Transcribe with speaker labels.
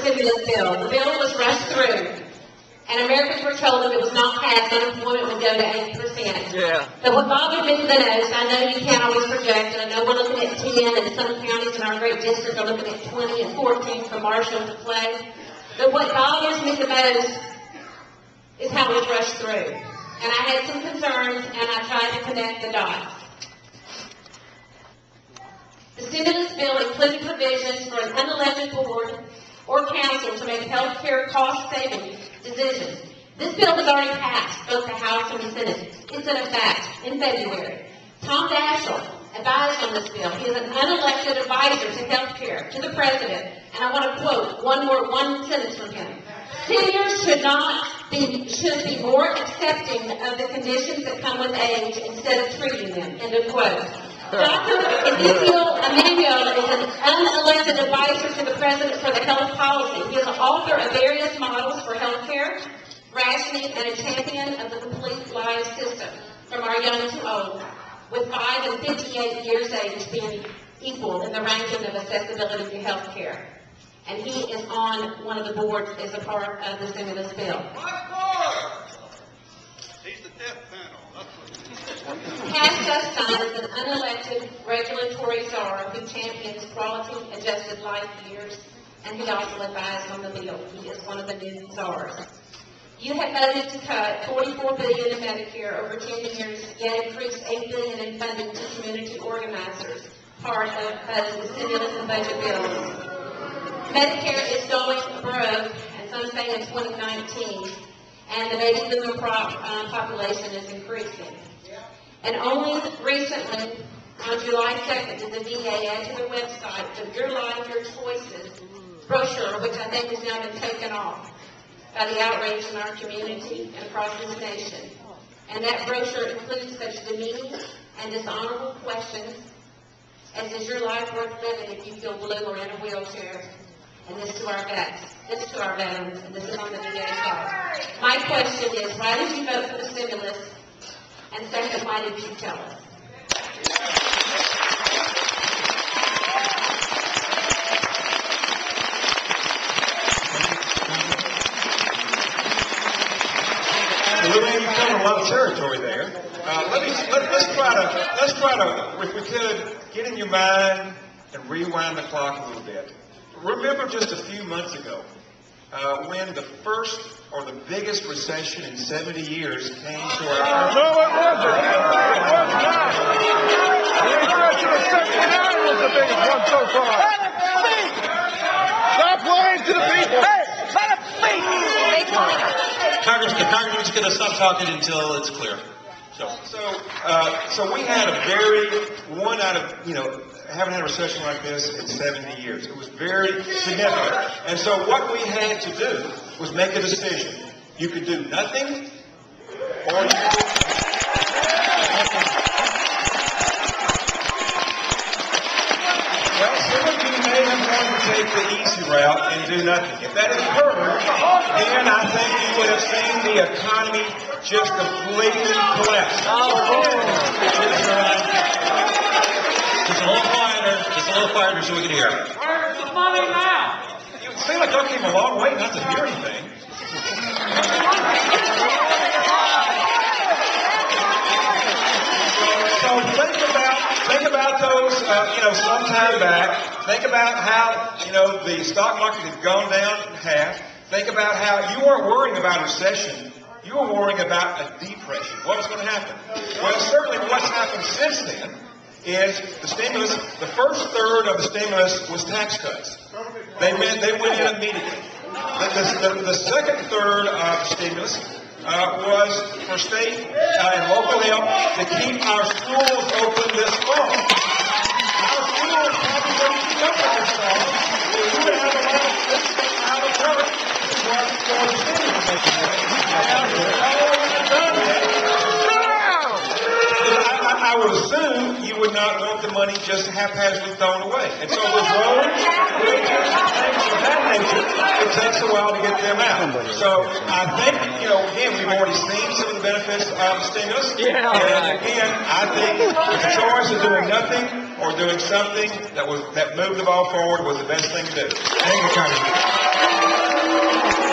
Speaker 1: stimulus bill. The bill was rushed through, and Americans were told if it was not passed, unemployment would go to 8%.
Speaker 2: Yeah.
Speaker 1: But what bothers me the most, I know you can't always project, and I know we're looking at 10, and some counties in our great district are looking at 20 and 14 from Marshall to Clay. But what bothers me the most is how it was rushed through. And I had some concerns, and I tried to connect the dots. The stimulus bill included provisions for an unelected board or council to make health care cost-saving decisions. This bill has already passed both the House and the Senate. It's in effect in February. Tom Daschle advised on this bill. He is an unelected advisor to health care, to the president. And I want to quote one sentence from him. Seniors should be more accepting of the conditions that come with age instead of treating them. End of quote. Dr. Ezekiel Emmanuel is an unelected advisor to the President for the health policy. He is an author of various models for health care, rationing, and a champion of the complete life system, from our young to old, with 5 and 58 years age being equal in the ranking of accessibility to health care. And he is on one of the boards as a part of the stimulus bill.
Speaker 3: He's the death panel.
Speaker 1: Cass Guston is an unelected regulatory czar who champions quality-adjusted life years, and he also advised on the bill. He is one of the new czars. You have voted to cut $44 billion in Medicare over 10 years, yet increase $8 billion in funding to community organizers, part of both the stimulus and budget bills. Medicare is going broke, and some say in 2019, and the baby boomer population is increasing. And only recently, on July 2nd, did the VA add to their website the Your Life, Your Choices brochure, which I think has now been taken off by the outrage in our community and across this nation. And that brochure includes such demeaning and dishonorable questions as, is your life worth living if you feel blue or in a wheelchair? And this to our vets. This to our veterans. And this is on the VA side. My question is, why did you vote for the stimulus? And second, why did you tell us?
Speaker 4: We're going to cover a lot of territory there. Let's try to, if we could, get in your mind and rewind the clock a little bit. Remember just a few months ago when the first or the biggest recession in 70 years came to our country.
Speaker 2: No, it wasn't. It was not. The recession of 79 was the biggest one so far. Let it speak. Stop lying to the people. Hey, let it speak.
Speaker 5: The Congressman's going to stop talking until it's clear.
Speaker 4: So we had a very, one out of, haven't had a recession like this in 70 years. It was very significant. And so what we had to do was make a decision. You could do nothing, or you could do Well, some of you may have wanted to take the easy route and do nothing. If that had occurred, then I think you would have seen the economy just completely collapse.
Speaker 5: Just a little quieter so we can hear.
Speaker 6: Where's the money now?
Speaker 4: It seemed like y'all came a long way not to hear anything. So think about those, some time back. Think about how, the stock market had gone down in half. Think about how you weren't worrying about a recession. You were worrying about a depression. What was going to happen? Well, certainly what's happened since then is the stimulus, the first third of the stimulus was tax cuts. They went in immediately. The second third of the stimulus was for state and local help to keep our schools open this fall. Our schools probably wouldn't keep open this fall. We would have a lot of kids out of work. So the stimulus I would assume you would not want the money just haphazardly thrown away. And so with roads, bridges, things of that nature, it takes a while to get them out. So I think, again, we've already seen some of the benefits of the stimulus. And again, I think the choice of doing nothing or doing something that moved the ball forward was the best thing to do.
Speaker 5: Thank you, Congressman.